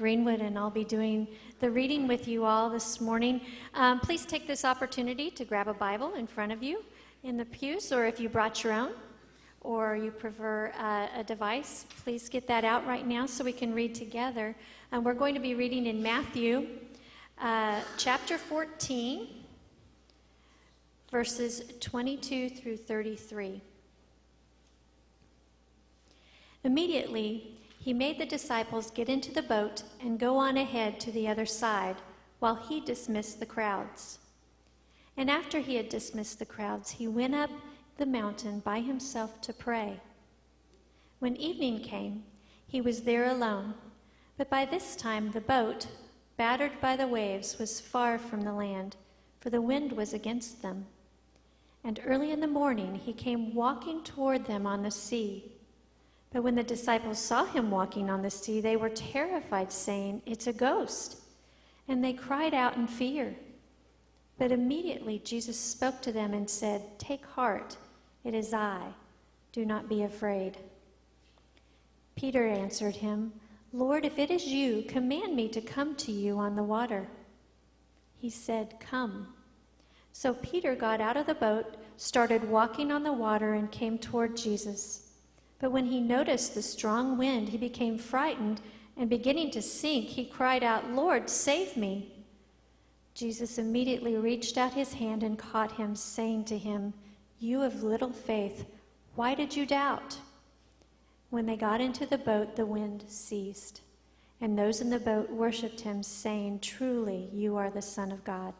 Greenwood, and I'll be doing the reading with you all this morning. Please take this opportunity to grab a Bible in front of you in the pews, or if you brought your own, or you prefer a device, please get that out right now so we can read together. We're going to be reading in Matthew chapter 14, verses 22 through 33. Immediately, he made the disciples get into the boat and go on ahead to the other side, while he dismissed the crowds. And after he had dismissed the crowds, he went up the mountain by himself to pray. When evening came, he was there alone, but by this time the boat, battered by the waves, was far from the land, for the wind was against them. And early in the morning he came walking toward them on the sea. But when the disciples saw him walking on the sea, they were terrified, saying, "It's a ghost." And they cried out in fear. But immediately Jesus spoke to them and said, "Take heart, it is I. Do not be afraid." Peter answered him, "Lord, if it is you, command me to come to you on the water." He said, "Come." So Peter got out of the boat, started walking on the water, and came toward Jesus. But when he noticed the strong wind, he became frightened, and beginning to sink, he cried out, "Lord, save me." Jesus immediately reached out his hand and caught him, saying to him, "You of little faith, why did you doubt?" When they got into the boat, the wind ceased, and those in the boat worshipped him, saying, "Truly, you are the Son of God."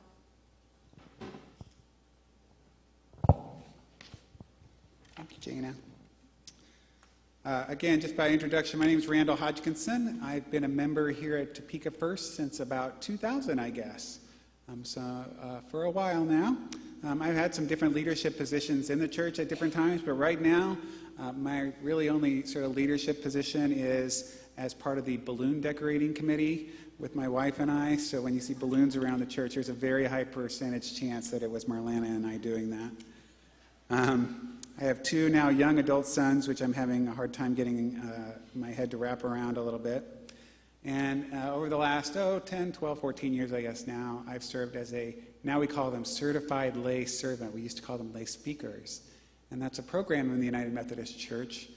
Thank you, Jana. Again, just by introduction, my name is Randall Hodgkinson. I've been a member here at Topeka First since about 2000, I guess. For a while now. I've had some different leadership positions in the church at different times, but right now, my really only sort of leadership position is as part of the balloon decorating committee with my wife and I. So when you see balloons around the church, there's a very high percentage chance that it was Marlana and I doing that. I have two now young adult sons, which I'm having a hard time getting my head to wrap around a little bit. And over the last, 10, 12, 14 years, I guess now, I've served as now we call them certified lay servant. We used to call them lay speakers. And that's a program in the United Methodist Church,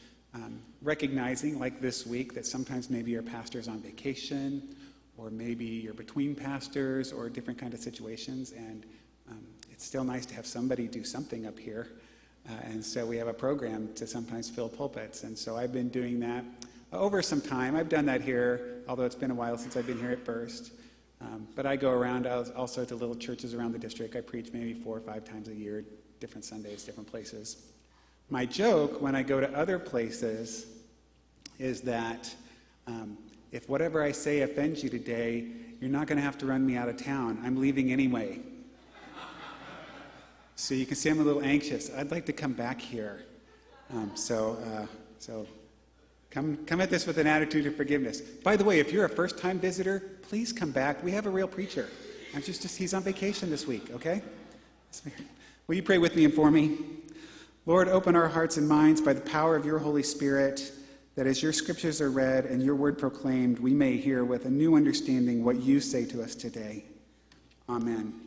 recognizing, like this week, that sometimes maybe your pastor's on vacation, or maybe you're between pastors, or different kind of situations. And it's still nice to have somebody do something up here. And so we have a program to sometimes fill pulpits. And so I've been doing that over some time. I've done that here, although it's been a while since I've been here at First. But I go around also to little churches around the district. I preach maybe 4 or 5 times a year, different Sundays, different places. My joke when I go to other places is that if whatever I say offends you today, you're not going to have to run me out of town. I'm leaving anyway. So you can see I'm a little anxious. I'd like to come back here. So come at this with an attitude of forgiveness. By the way, if you're a first-time visitor, please come back. We have a real preacher. He's on vacation this week, okay? Will you pray with me and for me? Lord, open our hearts and minds by the power of your Holy Spirit, that as your scriptures are read and your word proclaimed, we may hear with a new understanding what you say to us today. Amen.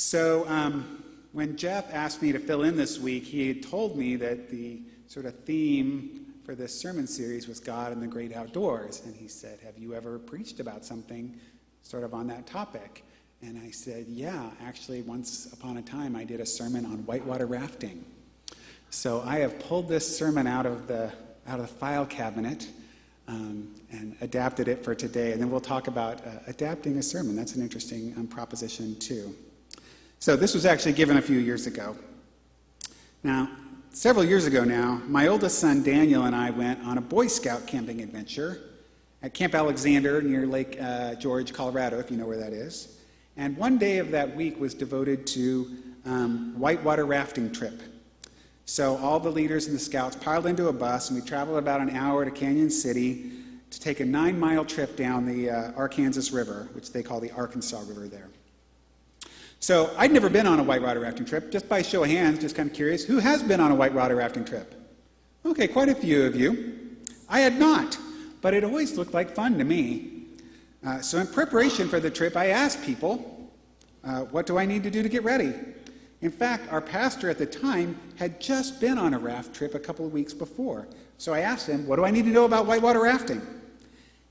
So when Jeff asked me to fill in this week, he had told me that the sort of theme for this sermon series was God and the great outdoors. And he said, "Have you ever preached about something sort of on that topic?" And I said, "Yeah, actually once upon a time I did a sermon on whitewater rafting." So I have pulled this sermon out of the file cabinet and adapted it for today. And then we'll talk about adapting a sermon. That's an interesting proposition too. So this was actually given a few years ago. Now, several years ago now, my oldest son Daniel and I went on a Boy Scout camping adventure at Camp Alexander near Lake George, Colorado, if you know where that is. And one day of that week was devoted to whitewater rafting trip. So all the leaders and the scouts piled into a bus, and we traveled about an hour to Canyon City to take a 9-mile trip down the Arkansas River, which they call the Arkansas River there. So I'd never been on a whitewater rafting trip. Just by show of hands, just kind of curious, who has been on a whitewater rafting trip? Okay, quite a few of you. I had not. but it always looked like fun to me. So in preparation for the trip, I asked people, what do I need to do to get ready? In fact, our pastor at the time had just been on a raft trip a couple of weeks before. So I asked him, what do I need to know about whitewater rafting?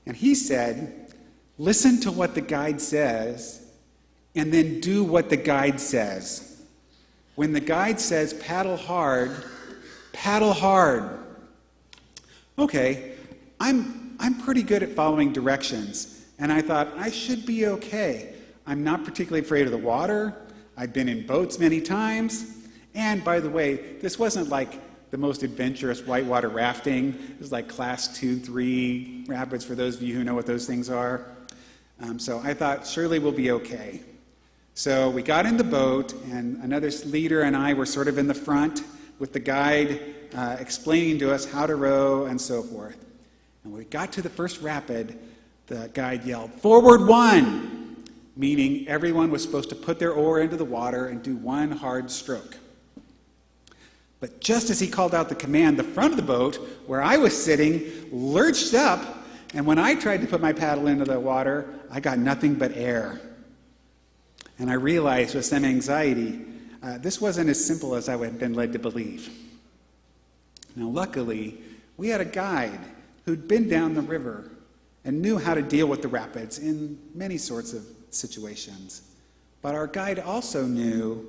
And he said, listen to what the guide says, and then do what the guide says. When the guide says paddle hard, paddle hard. Okay, I'm pretty good at following directions, and I thought I should be okay. I'm not particularly afraid of the water. I've been in boats many times. And by the way, this wasn't like the most adventurous whitewater rafting. It was like class 2, 3 rapids for those of you who know what those things are. So I thought surely we'll be okay. So we got in the boat, and another leader and I were sort of in the front with the guide explaining to us how to row and so forth. And when we got to the first rapid, the guide yelled, "Forward one!" meaning everyone was supposed to put their oar into the water and do one hard stroke. But just as he called out the command, the front of the boat, where I was sitting, lurched up, and when I tried to put my paddle into the water, I got nothing but air. And I realized with some anxiety, this wasn't as simple as I had been led to believe. Now, luckily, we had a guide who'd been down the river and knew how to deal with the rapids in many sorts of situations. But our guide also knew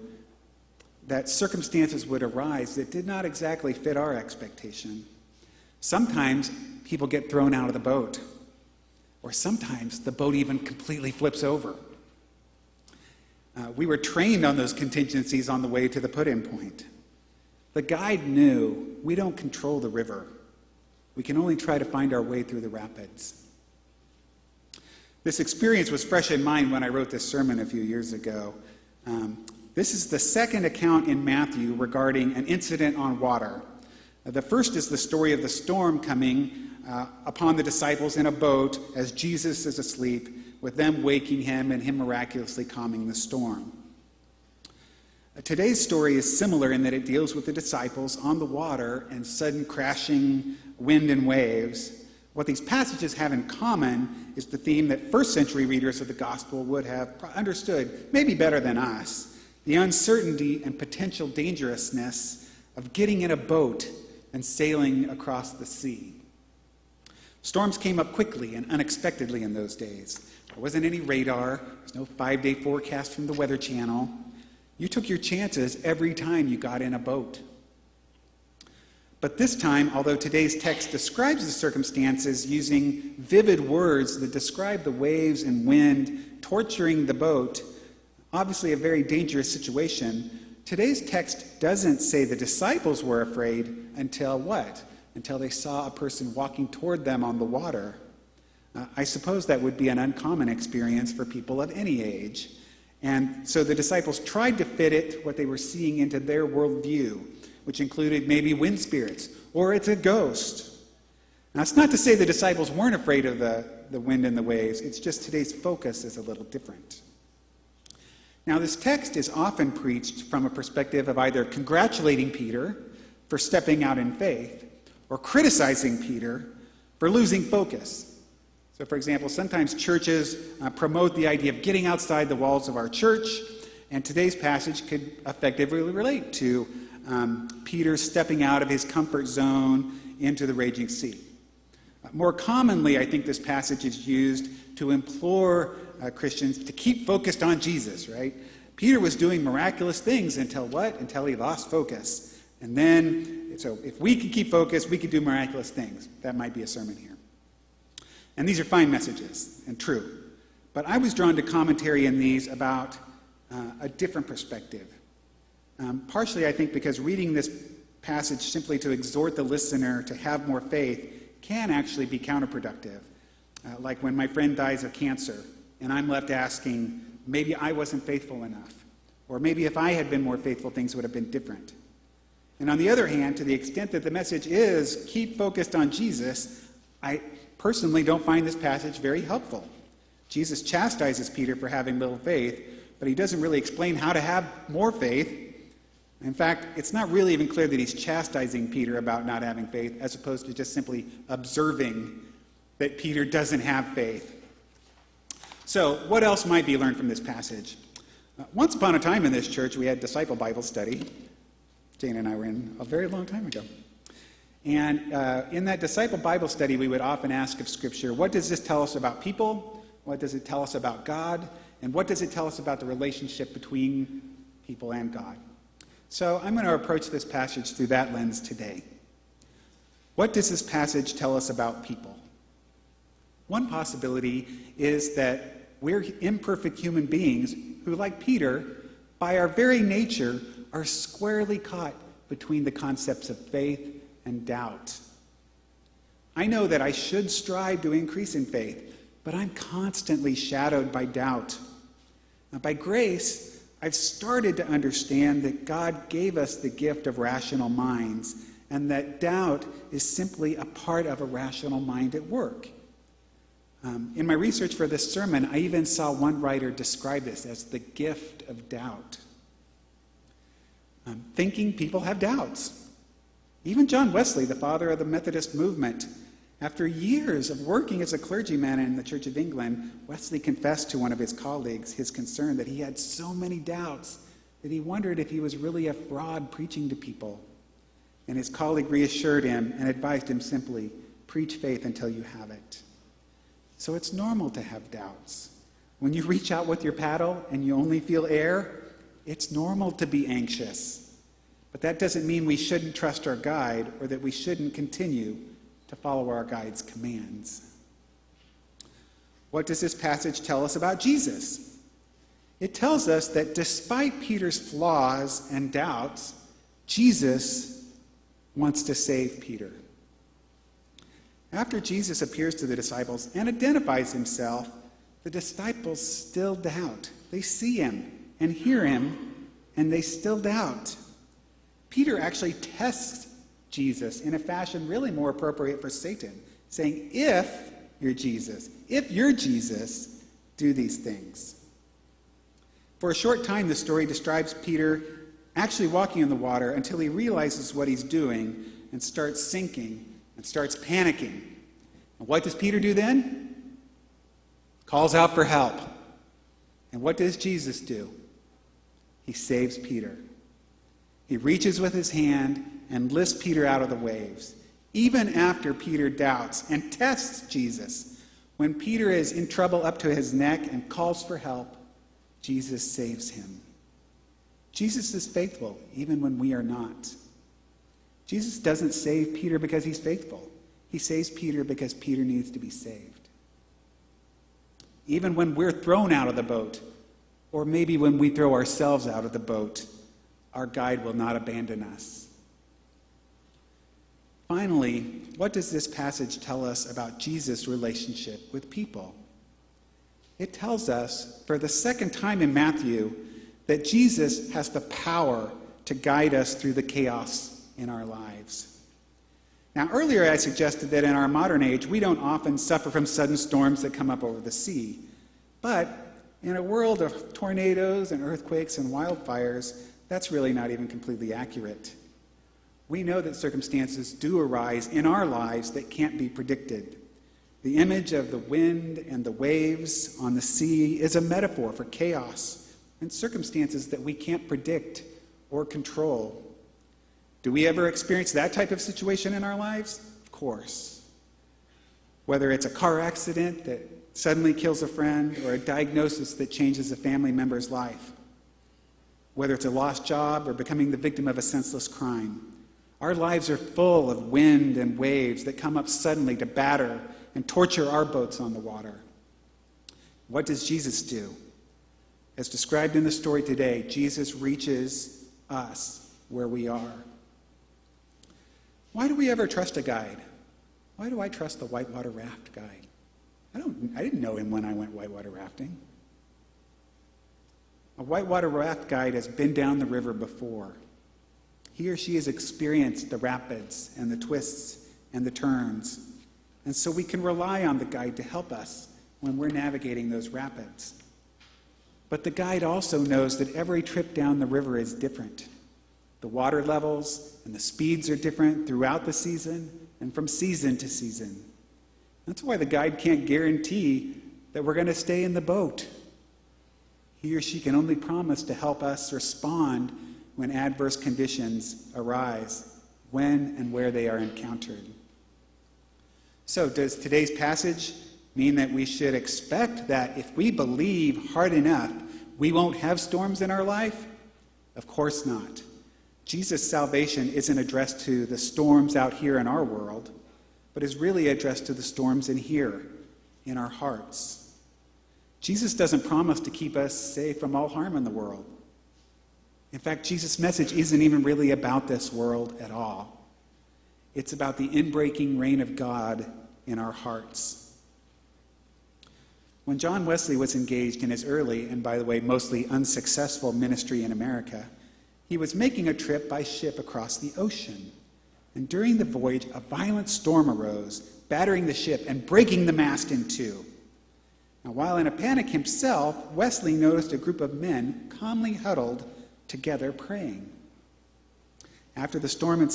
that circumstances would arise that did not exactly fit our expectation. Sometimes people get thrown out of the boat, or sometimes the boat even completely flips over. We were trained on those contingencies on the way to the put-in point. The guide knew we don't control the river. We can only try to find our way through the rapids. This experience was fresh in mind when I wrote this sermon a few years ago. This is the second account in Matthew regarding an incident on water. The first is the story of the storm coming upon the disciples in a boat as Jesus is asleep, with them waking him and him miraculously calming the storm. Today's story is similar in that it deals with the disciples on the water and sudden crashing wind and waves. What these passages have in common is the theme that first century readers of the gospel would have understood, maybe better than us, the uncertainty and potential dangerousness of getting in a boat and sailing across the sea. Storms came up quickly and unexpectedly in those days. There wasn't any radar. There was no 5-day forecast from the Weather Channel. You took your chances every time you got in a boat. But this time, although today's text describes the circumstances using vivid words that describe the waves and wind torturing the boat, obviously a very dangerous situation, today's text doesn't say the disciples were afraid until what? Until they saw a person walking toward them on the water. I suppose that would be an uncommon experience for people of any age. And so the disciples tried to fit it, what they were seeing, into their worldview, which included maybe wind spirits, or it's a ghost. Now, it's not to say the disciples weren't afraid of the wind and the waves. It's just today's focus is a little different. Now, this text is often preached from a perspective of either congratulating Peter for stepping out in faith or criticizing Peter for losing focus. So, for example, sometimes churches promote the idea of getting outside the walls of our church, and today's passage could effectively relate to Peter stepping out of his comfort zone into the raging sea. More commonly, I think this passage is used to implore Christians to keep focused on Jesus, right? Peter was doing miraculous things until what? Until he lost focus. And then, so if we could keep focused, we could do miraculous things. That might be a sermon here. And these are fine messages and true. But I was drawn to commentary in these about a different perspective. Partially, I think, because reading this passage simply to exhort the listener to have more faith can actually be counterproductive. Like when my friend dies of cancer, and I'm left asking, maybe I wasn't faithful enough. Or maybe if I had been more faithful, things would have been different. And on the other hand, to the extent that the message is keep focused on Jesus, I personally don't find this passage very helpful. Jesus chastises Peter for having little faith, but he doesn't really explain how to have more faith. In fact, it's not really even clear that he's chastising Peter about not having faith, as opposed to just simply observing that Peter doesn't have faith. So, what else might be learned from this passage? Once upon a time in this church, we had disciple Bible study. Jane and I were in a very long time ago. And in that disciple Bible study, we would often ask of Scripture, what does this tell us about people? What does it tell us about God? And what does it tell us about the relationship between people and God? So I'm going to approach this passage through that lens today. What does this passage tell us about people? One possibility is that we're imperfect human beings who, like Peter, by our very nature, are squarely caught between the concepts of faith and doubt. I know that I should strive to increase in faith, but I'm constantly shadowed by doubt. Now, by grace, I've started to understand that God gave us the gift of rational minds, and that doubt is simply a part of a rational mind at work. In my research for this sermon, I even saw one writer describe this as the gift of doubt. Thinking people have doubts. Even John Wesley, the father of the Methodist movement, after years of working as a clergyman in the Church of England, Wesley confessed to one of his colleagues his concern that he had so many doubts that he wondered if he was really a fraud preaching to people. And his colleague reassured him and advised him simply, preach faith until you have it. So it's normal to have doubts. When you reach out with your paddle and you only feel air, it's normal to be anxious. But that doesn't mean we shouldn't trust our guide or that we shouldn't continue to follow our guide's commands. What does this passage tell us about Jesus? It tells us that despite Peter's flaws and doubts, Jesus wants to save Peter. After Jesus appears to the disciples and identifies himself, the disciples still doubt. They see him and hear him, and they still doubt. Peter actually tests Jesus in a fashion really more appropriate for Satan, saying, if you're Jesus, do these things. For a short time, the story describes Peter actually walking in the water until he realizes what he's doing and starts sinking and starts panicking. And what does Peter do then? Calls out for help. And what does Jesus do? He saves Peter. He reaches with his hand and lifts Peter out of the waves. Even after Peter doubts and tests Jesus, when Peter is in trouble up to his neck and calls for help, Jesus saves him. Jesus is faithful even when we are not. Jesus doesn't save Peter because he's faithful. He saves Peter because Peter needs to be saved. Even when we're thrown out of the boat, or maybe when we throw ourselves out of the boat, our guide will not abandon us. Finally, what does this passage tell us about Jesus' relationship with people? It tells us, for the second time in Matthew, that Jesus has the power to guide us through the chaos in our lives. Now, earlier I suggested that in our modern age, we don't often suffer from sudden storms that come up over the sea. But in a world of tornadoes and earthquakes and wildfires, that's really not even completely accurate. We know that circumstances do arise in our lives that can't be predicted. The image of the wind and the waves on the sea is a metaphor for chaos and circumstances that we can't predict or control. Do we ever experience that type of situation in our lives? Of course. Whether it's a car accident that suddenly kills a friend or a diagnosis that changes a family member's life. Whether it's a lost job or becoming the victim of a senseless crime. Our lives are full of wind and waves that come up suddenly to batter and torture our boats on the water. What does Jesus do? As described in the story today, Jesus reaches us where we are. Why do we ever trust a guide? Why do I trust the whitewater raft guide? I didn't know him when I went whitewater rafting. A whitewater raft guide has been down the river before. He or she has experienced the rapids and the twists and the turns. And so we can rely on the guide to help us when we're navigating those rapids. But the guide also knows that every trip down the river is different. The water levels and the speeds are different throughout the season and from season to season. That's why the guide can't guarantee that we're going to stay in the boat. He or she can only promise to help us respond when adverse conditions arise, when and where they are encountered. So, does today's passage mean that we should expect that if we believe hard enough, we won't have storms in our life? Of course not. Jesus' salvation isn't addressed to the storms out here in our world, but is really addressed to the storms in here, in our hearts. Jesus doesn't promise to keep us safe from all harm in the world. In fact, Jesus' message isn't even really about this world at all. It's about the inbreaking reign of God in our hearts. When John Wesley was engaged in his early, and by the way, mostly unsuccessful ministry in America, he was making a trip by ship across the ocean. And during the voyage, a violent storm arose, battering the ship and breaking the mast in two. Now, while in a panic himself, Wesley noticed a group of men calmly huddled together praying. After the storm had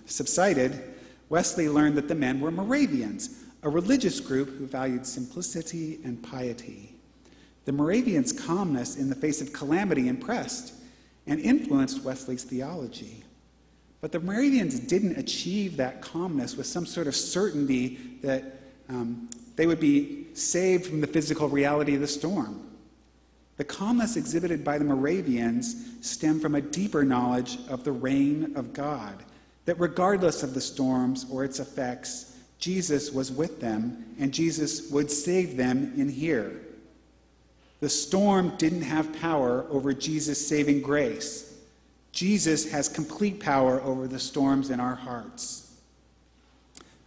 subsided, Wesley learned that the men were Moravians, a religious group who valued simplicity and piety. The Moravians' calmness in the face of calamity impressed and influenced Wesley's theology. But the Moravians didn't achieve that calmness with some sort of certainty that they would be saved from the physical reality of the storm. The calmness exhibited by the Moravians stemmed from a deeper knowledge of the reign of God, that regardless of the storms or its effects, Jesus was with them, and Jesus would save them in here. The storm didn't have power over Jesus' saving grace. Jesus has complete power over the storms in our hearts.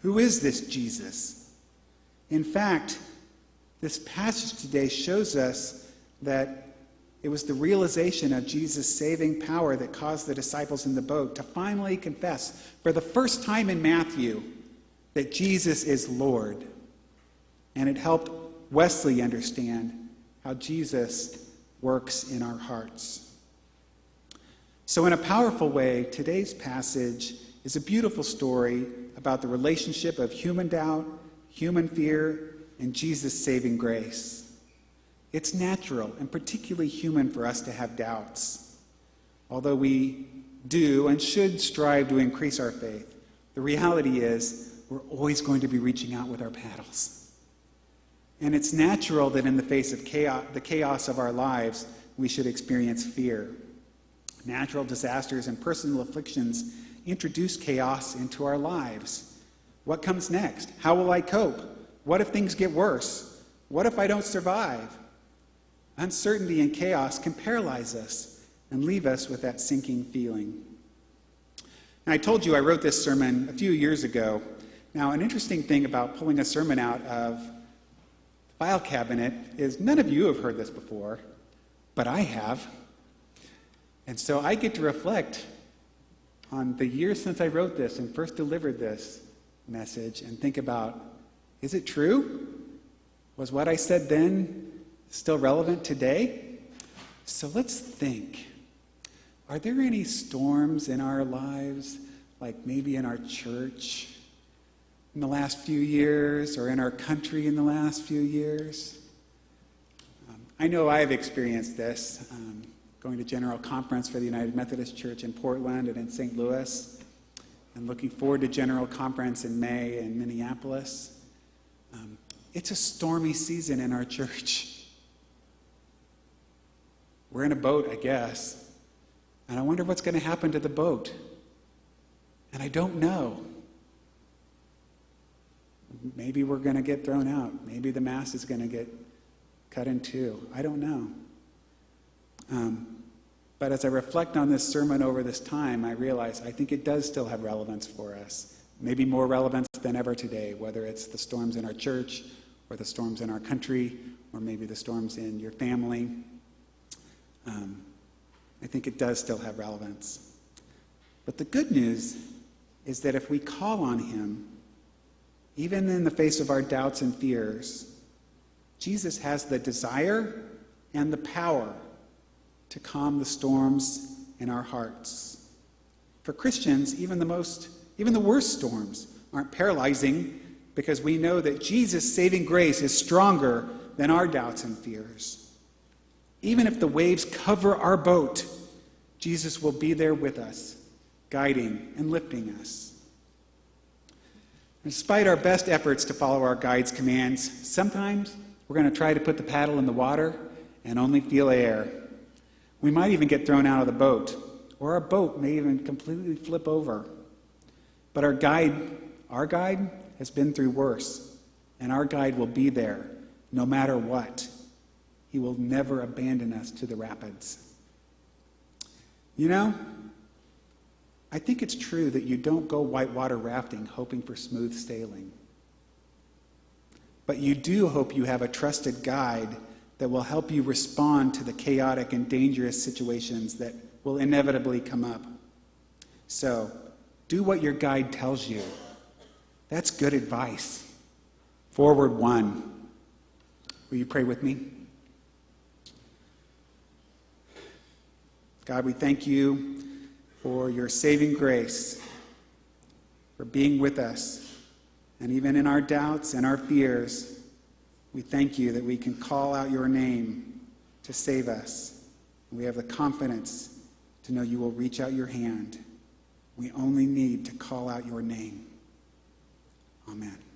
Who is this Jesus? In fact, this passage today shows us that it was the realization of Jesus' saving power that caused the disciples in the boat to finally confess for the first time in Matthew that Jesus is Lord. And it helped Wesley understand how Jesus works in our hearts. So in a powerful way, today's passage is a beautiful story about the relationship of human doubt, human fear, and Jesus' saving grace. It's natural and particularly human for us to have doubts. Although we do and should strive to increase our faith, the reality is we're always going to be reaching out with our paddles. And it's natural that in the face of the chaos of our lives, we should experience fear. Natural disasters and personal afflictions introduce chaos into our lives. What comes next? How will I cope? What if things get worse? What if I don't survive? Uncertainty and chaos can paralyze us and leave us with that sinking feeling. And I told you I wrote this sermon a few years ago. Now, an interesting thing about pulling a sermon out of the file cabinet is none of you have heard this before, but I have. And so I get to reflect on the years since I wrote this and first delivered this message and think about, is it true? Was what I said then still relevant today? So let's think. Are there any storms in our lives, like maybe in our church in the last few years or in our country in the last few years? I know I've experienced this. Going to General Conference for the United Methodist Church in Portland and in St. Louis, and looking forward to General Conference in May in Minneapolis. It's a stormy season in our church. We're in a boat, I guess, and I wonder what's going to happen to the boat. And I don't know. Maybe we're going to get thrown out. Maybe the mast is going to get cut in two. I don't know. But as I reflect on this sermon over this time, I realize I think it does still have relevance for us. Maybe more relevance than ever today, whether it's the storms in our church or the storms in our country or maybe the storms in your family. I think it does still have relevance. But the good news is that if we call on him, even in the face of our doubts and fears, Jesus has the desire and the power to calm the storms in our hearts. For Christians, even the worst storms aren't paralyzing because we know that Jesus' saving grace is stronger than our doubts and fears. Even if the waves cover our boat, Jesus will be there with us, guiding and lifting us. Despite our best efforts to follow our guide's commands, sometimes we're going to try to put the paddle in the water and only feel air. We might even get thrown out of the boat, or our boat may even completely flip over. But our guide has been through worse, and our guide will be there no matter what. He will never abandon us to the rapids. You know, I think it's true that you don't go whitewater rafting hoping for smooth sailing. But you do hope you have a trusted guide that will help you respond to the chaotic and dangerous situations that will inevitably come up. So, do what your guide tells you. That's good advice. Forward one. Will you pray with me? God, we thank you for your saving grace, for being with us. And even in our doubts and our fears, we thank you that we can call out your name to save us. We have the confidence to know you will reach out your hand. We only need to call out your name. Amen.